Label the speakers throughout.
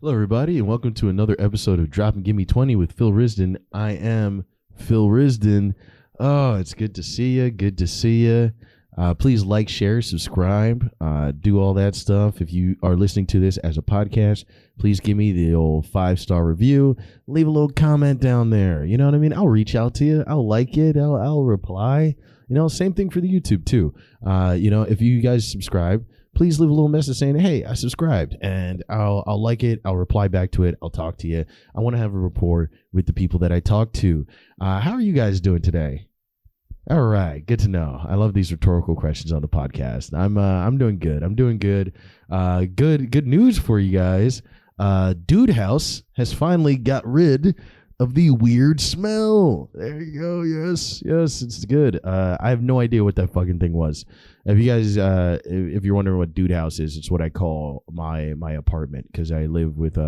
Speaker 1: Hello, everybody, and welcome to another episode of Drop and Gimme 20 with Phil Risden. I am Phil Risden. Oh, it's good to see you. Good to see you. Please like, share, subscribe, do all that stuff. If you are listening to this as a podcast, please give me the old 5-star review. Leave a little comment down there. You know what I mean? I'll reach out to you. I'll like it. I'll reply. You know, same thing for the YouTube too. If you guys subscribe, please leave a little message saying, hey, I subscribed, and I'll like it. I'll reply back to it. I'll talk to you. I want to have a rapport with the people that I talk to. How are you guys doing today? All right, good to know. I love these rhetorical questions on the podcast. I'm doing good. I'm doing good. Good news for you guys. Dude House has finally got rid of the weird smell. There you go. Yes, it's good. I have no idea what that fucking thing was. If you guys, if you're wondering what Dude House is, it's what I call my apartment because I live with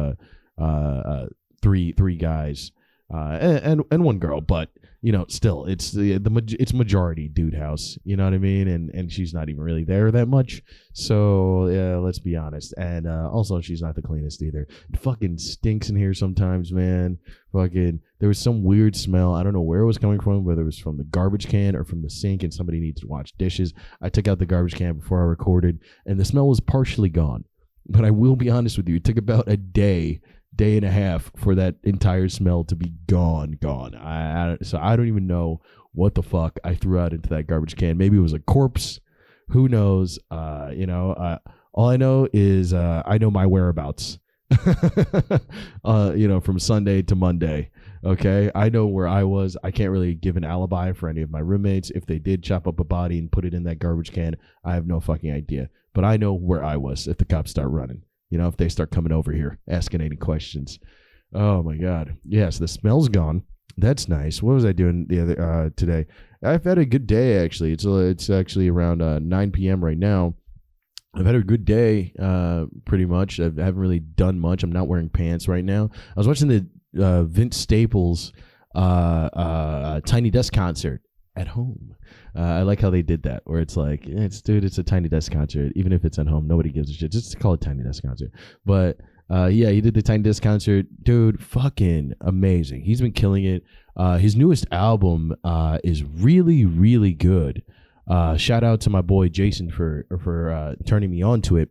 Speaker 1: three guys and one girl, but you know, still it's it's majority Dude House. You know what I mean? And she's not even really there that much. So yeah, let's be honest. And also, she's not the cleanest either. It fucking stinks in here sometimes, man. Fucking, there was some weird smell. I don't know where it was coming from, whether it was from the garbage can or from the sink, and somebody needs to wash dishes. I took out the garbage can before I recorded, and the smell was partially gone. But I will be honest with you, it took about a day and a half for that entire smell to be gone. So I don't even know what the fuck I threw out into that garbage can. Maybe it was a corpse. Who knows? All I know is I know my whereabouts. From Sunday to Monday. Okay, I know where I was. I can't really give an alibi for any of my roommates. If they did chop up a body and put it in that garbage can, I have no fucking idea. But I know where I was if the cops start running. You know, if they start coming over here asking any questions. Oh my God. Yes, the smell's gone. That's nice. What was I doing the other today? I've had a good day actually. It's actually around 9 p.m. right now. I've had a good day, pretty much. I haven't really done much. I'm not wearing pants right now. I was watching the Vince Staples Tiny Desk concert at home. I like how they did that, where it's like, it's a Tiny Desk concert. Even if it's at home, nobody gives a shit. Just call it Tiny Desk concert. But yeah, he did the Tiny Desk concert. Dude, fucking amazing. He's been killing it. His newest album is really, really good. Shout out to my boy Jason for turning me on to it.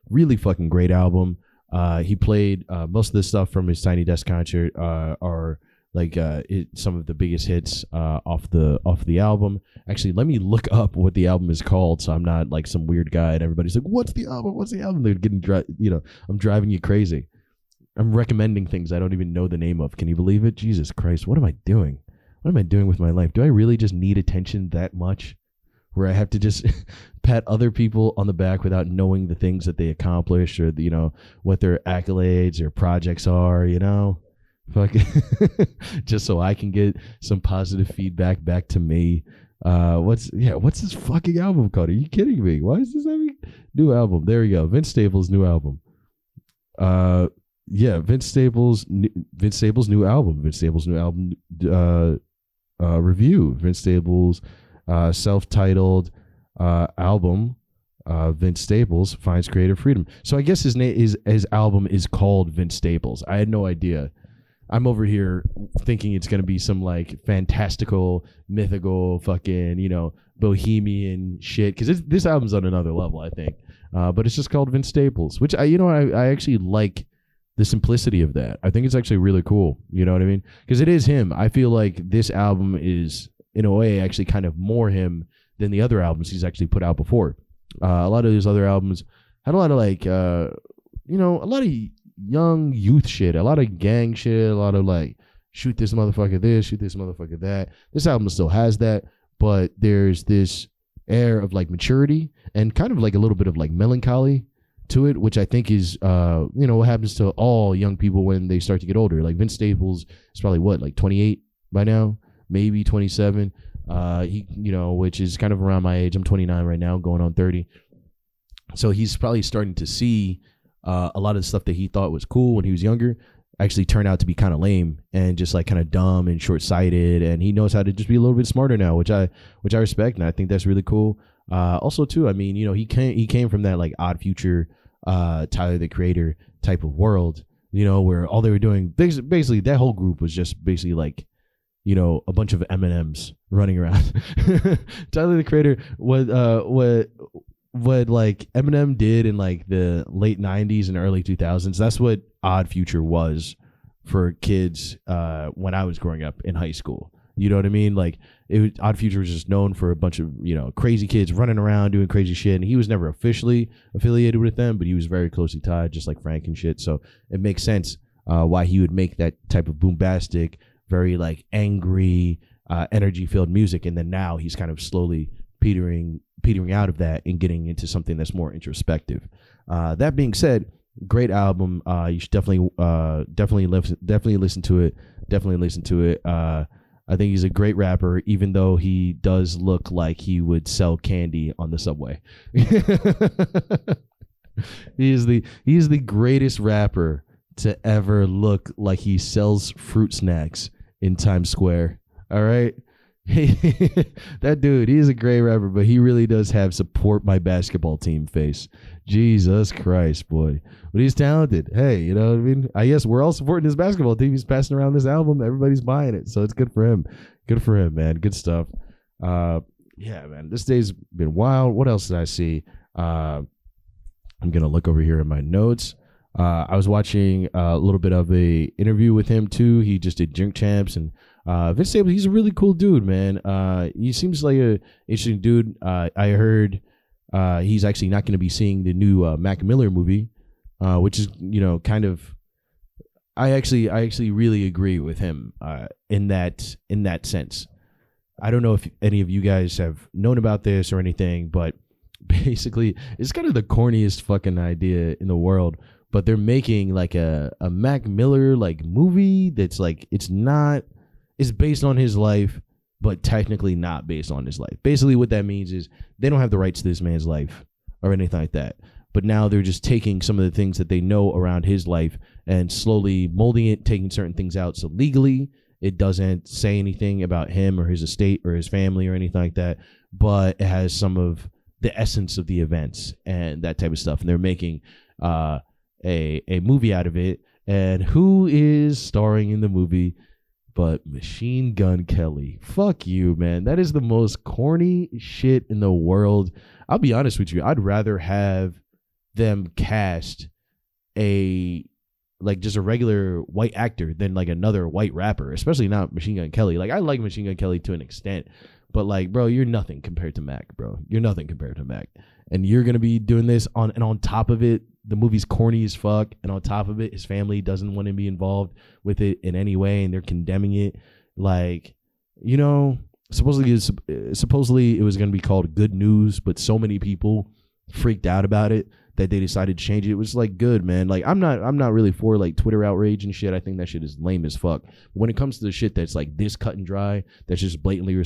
Speaker 1: Really fucking great album. He played most of the stuff from his Tiny Desk concert are like some of the biggest hits off the album. Actually, let me look up what the album is called, so I'm not like some weird guy and everybody's like, "What's the album? What's the album?" They're getting I'm driving you crazy. I'm recommending things I don't even know the name of. Can you believe it? Jesus Christ, what am I doing? What am I doing with my life? Do I really just need attention that much? Where I have to just pat other people on the back without knowing the things that they accomplished or, you know, what their accolades or projects are, you know? Fucking just so I can get some positive feedback back to me. What's this fucking album called? Are you kidding me? Why is this having new album? There we go. Vince Staples' new album. Vince Staples' new album. Vince Staples' new album review. Vince Staples' self-titled album, Vince Staples Finds Creative Freedom. So I guess his album is called Vince Staples. I had no idea. I'm over here thinking it's going to be some like fantastical, mythical, fucking, you know, bohemian shit. Because this album's on another level, I think. But it's just called Vince Staples, which I actually like the simplicity of that. I think it's actually really cool. You know what I mean? Because it is him. I feel like this album is, in a way, actually kind of more him than the other albums he's actually put out before. A lot of his other albums had a lot of like, a lot of young youth shit, a lot of gang shit, a lot of like, shoot this motherfucker this, shoot this motherfucker that. This album still has that, but there's this air of like maturity and kind of like a little bit of like melancholy to it, which I think is, what happens to all young people when they start to get older. Like Vince Staples is probably like 28 by now, maybe 27. Which is kind of around my age. I'm 29 right now, going on 30. So he's probably starting to see a lot of the stuff that he thought was cool when he was younger actually turn out to be kind of lame and just like kind of dumb and short-sighted. And he knows how to just be a little bit smarter now, which I respect, and I think that's really cool. Also, too, I mean, he came from that like Odd Future, Tyler the Creator type of world. where all they were doing basically that whole group was just basically like, a bunch of M&Ms running around. Tyler the Creator, what like Eminem did in like the late 90s and early 2000s, that's what Odd Future was for kids when I was growing up in high school. You know what I mean? Like Odd Future was just known for a bunch of crazy kids running around doing crazy shit, and he was never officially affiliated with them, but he was very closely tied, just like Frank and shit. So it makes sense why he would make that type of boombastic, very like angry, energy filled music, and then now he's kind of slowly petering out of that and getting into something that's more introspective. That being said, great album. You should definitely listen to it. Definitely listen to it. I think he's a great rapper, even though he does look like he would sell candy on the subway. He is the greatest rapper to ever look like he sells fruit snacks in Times Square. All right. That dude, he's a great rapper, but he really does have support my basketball team face. Jesus Christ, boy. But he's talented. Hey, you know what I mean? I guess we're all supporting his basketball team. He's passing around this album. Everybody's buying it. So it's good for him. Good for him, man. Good stuff. Yeah, man. This day's been wild. What else did I see? I'm going to look over here in my notes. I was watching a little bit of a interview with him too. He just did Drink Champs, and Vince Staples, he's a really cool dude, man. He seems like a interesting dude. I heard he's actually not going to be seeing the new Mac Miller movie, which is kind of. I actually really agree with him in that sense. I don't know if any of you guys have known about this or anything, but basically it's kind of the corniest fucking idea in the world. But they're making like a Mac Miller like movie that's like it's based on his life, but technically not based on his life. Basically what that means is they don't have the rights to this man's life or anything like that. But now they're just taking some of the things that they know around his life and slowly molding it, taking certain things out. So legally, it doesn't say anything about him or his estate or his family or anything like that, but it has some of the essence of the events and that type of stuff. And they're making a movie out of it. And who is starring in the movie but Machine Gun Kelly? Fuck you, man. That is the most corny shit in the world. I'll be honest with you. I'd rather have them cast just a regular white actor than like another white rapper, especially not Machine Gun Kelly. Like I like Machine Gun Kelly to an extent, but like, bro, you're nothing compared to Mac, bro. You're nothing compared to Mac. And you're going to be doing this on top of it, the movie's corny as fuck. And on top of it, his family doesn't want to be involved with it in any way. And they're condemning it. Like, supposedly it was going to be called Good News, but so many people freaked out about it that they decided to change it. It was like, good, man. Like I'm not really for like Twitter outrage and shit. I think that shit is lame as fuck. But when it comes to the shit that's like this cut and dry, that's just blatantly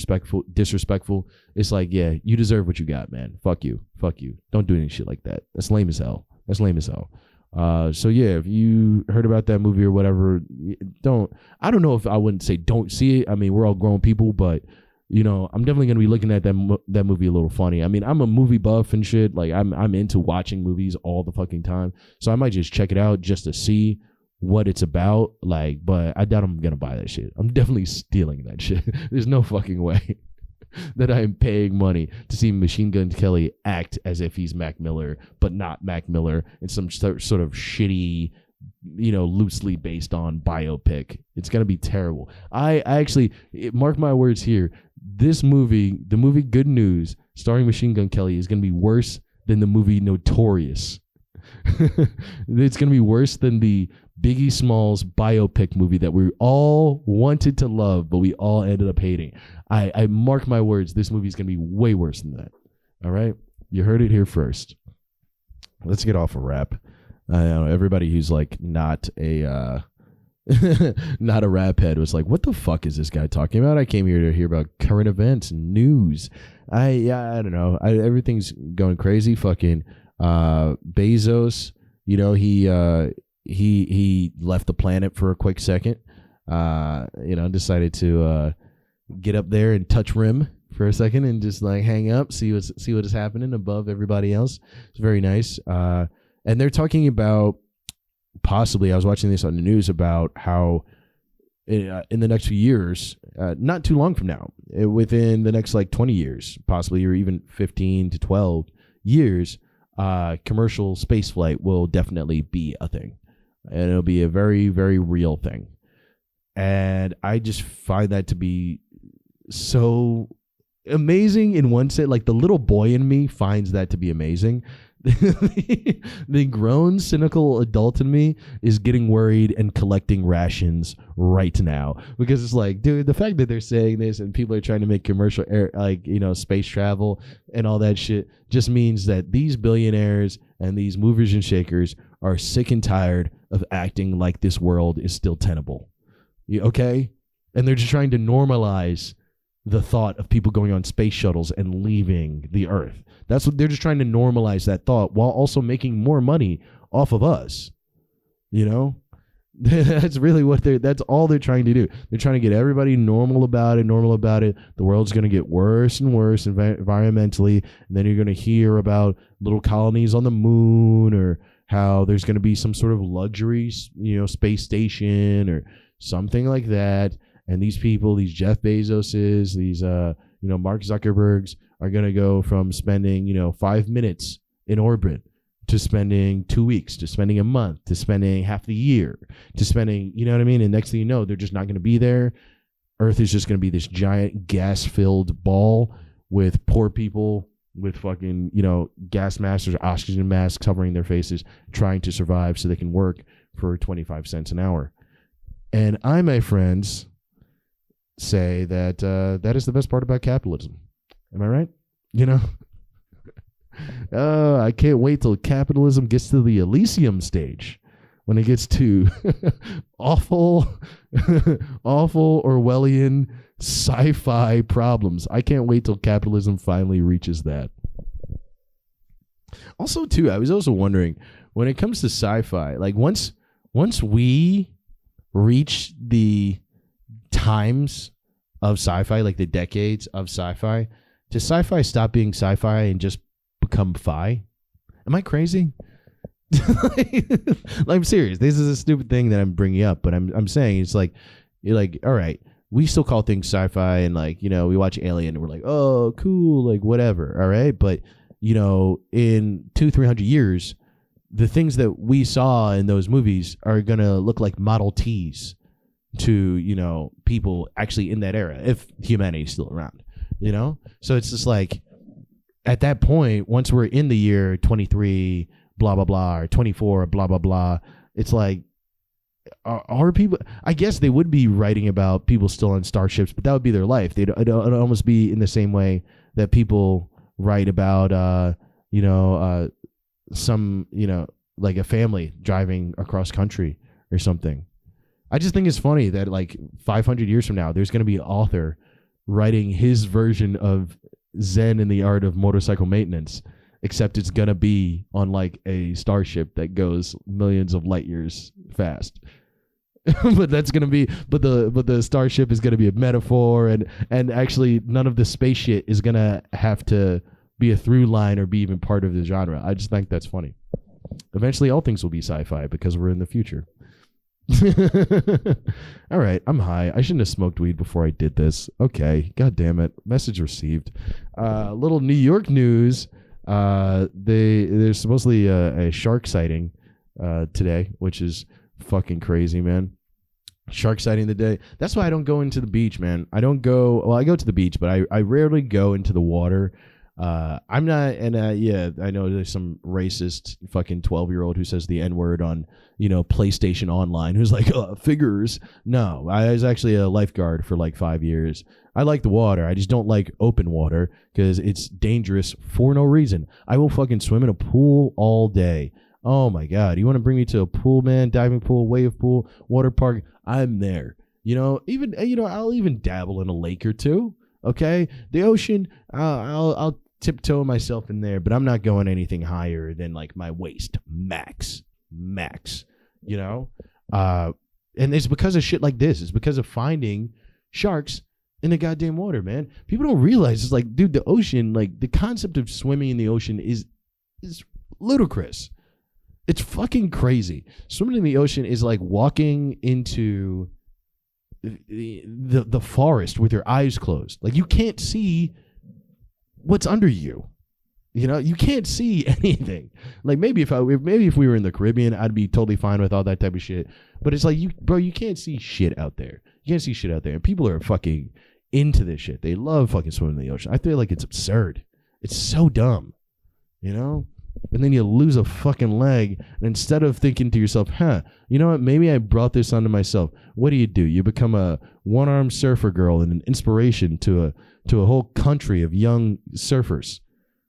Speaker 1: disrespectful, it's like, yeah, you deserve what you got, man. Fuck you. Don't do any shit like that. That's lame as hell. So yeah, if you heard about that movie or whatever, I don't know if I wouldn't say don't see it. I mean, we're all grown people, but I'm definitely going to be looking at that movie a little funny. I mean, I'm a movie buff and shit. Like I'm into watching movies all the fucking time. So I might just check it out just to see what it's about. Like, but I doubt I'm going to buy that shit. I'm definitely stealing that shit. There's no fucking way that I am paying money to see Machine Gun Kelly act as if he's Mac Miller, but not Mac Miller in some sort of shitty, loosely based on biopic. It's going to be terrible. I actually, mark my words here, this movie, the movie Good News, starring Machine Gun Kelly, is going to be worse than the movie Notorious. It's going to be worse than the Biggie Smalls biopic movie that we all wanted to love, but we all ended up hating. I mark my words, this movie is going to be way worse than that. All right? You heard it here first. Let's get off of rap. I know everybody who's like not a not a rap head was like, what the fuck is this guy talking about? I came here to hear about current events and news. I don't know. Everything's going crazy. Fucking Bezos, he left the planet for a quick second. Decided to get up there and touch rim for a second and just like hang up, see what is happening above everybody else. It's very nice. And they're talking about possibly, I was watching this on the news about how in the next few years, not too long from now, within the next like 20 years, possibly, or even 15 to 12 years, commercial space flight will definitely be a thing. And it'll be a very, very real thing. And I just find that to be so amazing in one sense. Like, the little boy in me finds that to be amazing. The grown, cynical adult in me is getting worried and collecting rations right now, because it's like, dude, the fact that they're saying this and people are trying to make commercial air, like, space travel and all that shit, just means that these billionaires and these movers and shakers are sick and tired of acting like this world is still tenable. Okay? And they're just trying to normalize the thought of people going on space shuttles and leaving the Earth. That's what they're just trying to normalize, that thought, while also making more money off of us. That's really that's all they're trying to do. They're trying to get everybody normal about it. The world's going to get worse and worse environmentally. And then you're going to hear about little colonies on the moon, or how there's going to be some sort of luxury, space station or something like that. And these people, these Jeff Bezoses, these, Mark Zuckerbergs, are going to go from spending, 5 minutes in orbit to spending 2 weeks, to spending a month, to spending half the year, to spending, you know what I mean? And next thing you know, they're just not going to be there. Earth is just going to be this giant gas-filled ball with poor people with fucking, gas masks or oxygen masks covering their faces, trying to survive so they can work for 25 cents an hour. And I, my friends, say that that is the best part about capitalism. Am I right? I can't wait till capitalism gets to the Elysium stage, when it gets to awful Orwellian sci-fi problems. I can't wait till capitalism finally reaches that. Also, too, I was also wondering, when it comes to sci-fi, like once we reach the times of sci-fi, like the decades of sci-fi, does sci-fi stop being sci-fi and just become fi? Am I crazy? I'm serious. This is a stupid thing that I'm bringing up, but I'm saying it's like, you're like, all right, we still call things sci-fi, and like, we watch Alien and we're like, oh, cool, like whatever, all right, but in 200-300 years, the things that we saw in those movies are gonna look like Model Ts to people actually in that era, if humanity is still around. So it's just like, at that point, once we're in the year 23 blah blah blah, or 24 blah blah blah, it's like, are people, I guess they would be writing about people still on starships, but that would be their life. It'd almost be in the same way that people write about some like a family driving across country or something. I just think it's funny that like 500 years from now, there's going to be an author writing his version of Zen in the art of motorcycle maintenance, except it's going to be on like a starship that goes millions of light years fast. But that's going to be, but the starship is going to be a metaphor, and actually none of the space shit is going to have to be a through line or be even part of the genre. I just think that's funny. Eventually all things will be sci-fi because we're in the future. All right, I'm high. I shouldn't have smoked weed before I did this. Okay, god damn it. Message received. Little New York news. There's supposedly a shark sighting today, which is fucking crazy, man. Shark sighting today. That's why I don't go into the beach, man. I go to the beach, but I rarely go into the water. I'm not, and I know there's some racist fucking 12-year-old who says the N-word on, PlayStation Online, who's like, figures. No, I was actually a lifeguard for like 5 years. I like the water. I just don't like open water because it's dangerous for no reason. I will fucking swim in a pool all day. Oh my God. You want to bring me to a pool, man? Diving pool, wave pool, water park? I'm there. I'll even dabble in a lake or two. Okay. The ocean, I'll tiptoe myself in there, but I'm not going anything higher than like my waist max, and it's because of shit like this. It's because of finding sharks in the goddamn water, man. People don't realize, it's like, dude, the ocean, like the concept of swimming in the ocean is ludicrous. It's fucking crazy. Swimming in the ocean is like walking into the forest with your eyes closed. Like you can't see what's under you. You know, you can't see anything. Like maybe if we were in the Caribbean, I'd be totally fine with all that type of shit. But it's like you can't see shit out there. You can't see shit out there. And people are fucking into this shit. They love fucking swimming in the ocean. I feel like it's absurd. It's so dumb. You know? And then you lose a fucking leg. And instead of thinking to yourself, you know what? Maybe I brought this onto myself. What do? You become a one-armed surfer girl and an inspiration to a whole country of young surfers.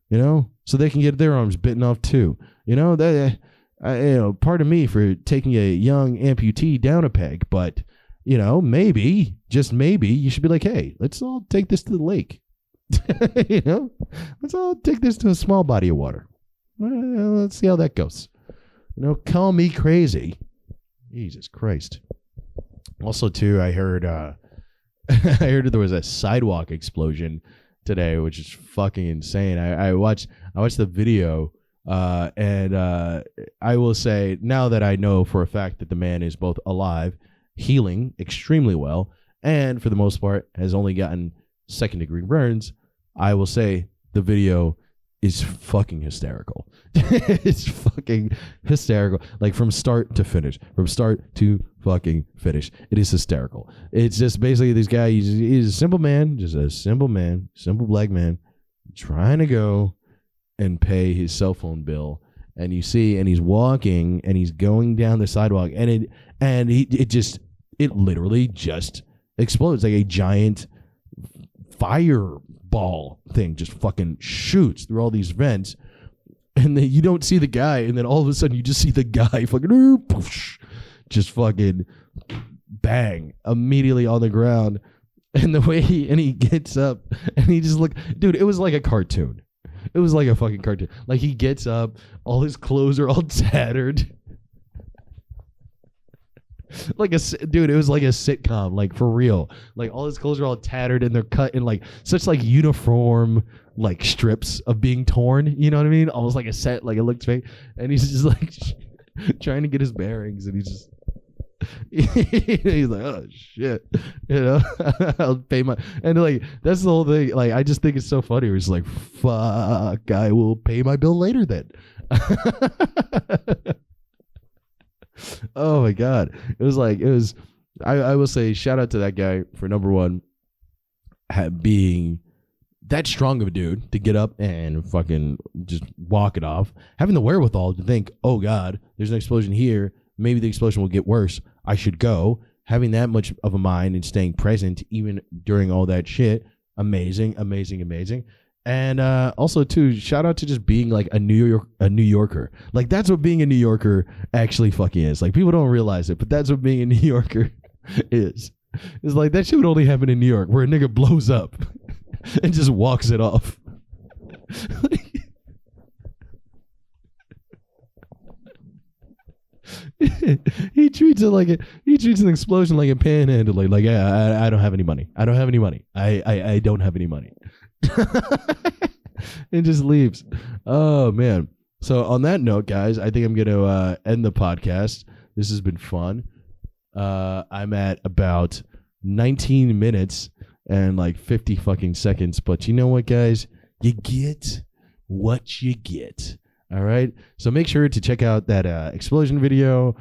Speaker 1: You know, so they can get their arms bitten off too. You know, pardon me for taking a young amputee down a peg, but you know, maybe, just maybe, you should be like, hey, let's all take this to the lake. You know, let's all take this to a small body of water. Let's see how that goes. You know, call me crazy. Jesus Christ. Also, too, I heard there was a sidewalk explosion today, which is fucking insane. I watched the video, and I will say, now that I know for a fact that the man is both alive, healing extremely well, and for the most part has only gotten second-degree burns, I will say the video is fucking hysterical. It's fucking hysterical. Like from start to finish. From start to fucking finish. It is hysterical. It's just basically this guy, he's a simple man, just a simple man, simple black man, trying to go and pay his cell phone bill. And you see, and he's walking and he's going down the sidewalk, and it literally just explodes like a giant fireball thing, just fucking shoots through all these vents, and then you don't see the guy, and then all of a sudden you just see the guy fucking just fucking bang immediately on the ground. And the way he gets up and he just dude, it was like a cartoon. It was like a fucking cartoon. Like he gets up, all his clothes are all tattered. Dude, it was like a sitcom, like for real. Like all his clothes are all tattered and they're cut in like such like uniform like strips of being torn. You know what I mean? Almost like a set, like it looks fake. And he's just like trying to get his bearings, and he's like, oh shit, you know, I'll pay my, and like that's the whole thing. Like I just think it's so funny. It's like, fuck, I will pay my bill later then. Oh my god, it was I will say shout out to that guy for number one, being that strong of a dude to get up and fucking just walk it off, having the wherewithal to think, oh god, there's an explosion here, maybe the explosion will get worse, I should go, having that much of a mind and staying present even during all that shit. Amazing. And also too, shout out to just being like a New Yorker. Like that's what being a New Yorker actually fucking is. Like people don't realize it, but that's what being a New Yorker is. It's like that shit would only happen in New York, where a nigga blows up and just walks it off. He treats an explosion like a panhandle. Like yeah, I don't have any money. I don't have any money. I don't have any money. And just leaves. Oh man. So on that note, guys, I think I'm gonna end the podcast. This has been fun. I'm at about 19 minutes and like 50 fucking seconds, but you know what, guys, you get what you get. All right, so make sure to check out that explosion video.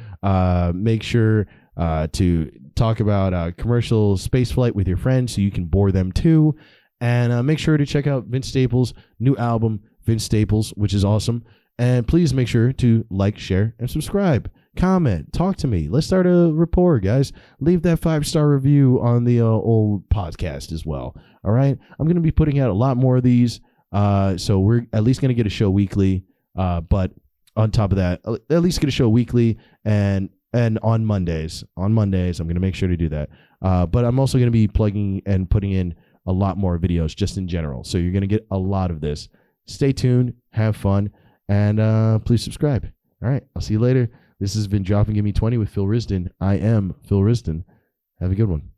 Speaker 1: Make sure to talk about commercial space flight with your friends so you can bore them too. And make sure to check out Vince Staples' new album, Vince Staples, which is awesome. And please make sure to like, share, and subscribe. Comment, talk to me. Let's start a rapport, guys. Leave that 5-star review on the old podcast as well. All right, I'm going to be putting out a lot more of these. So we're at least going to get a show weekly. But on top of that, at least get a show weekly and on Mondays. On Mondays, I'm going to make sure to do that. But I'm also going to be plugging and putting in a lot more videos just in general. So you're going to get a lot of this. Stay tuned, have fun, and please subscribe. All right, I'll see you later. This has been Drop and Give Me 20 with Phil Risden. I am Phil Risden. Have a good one.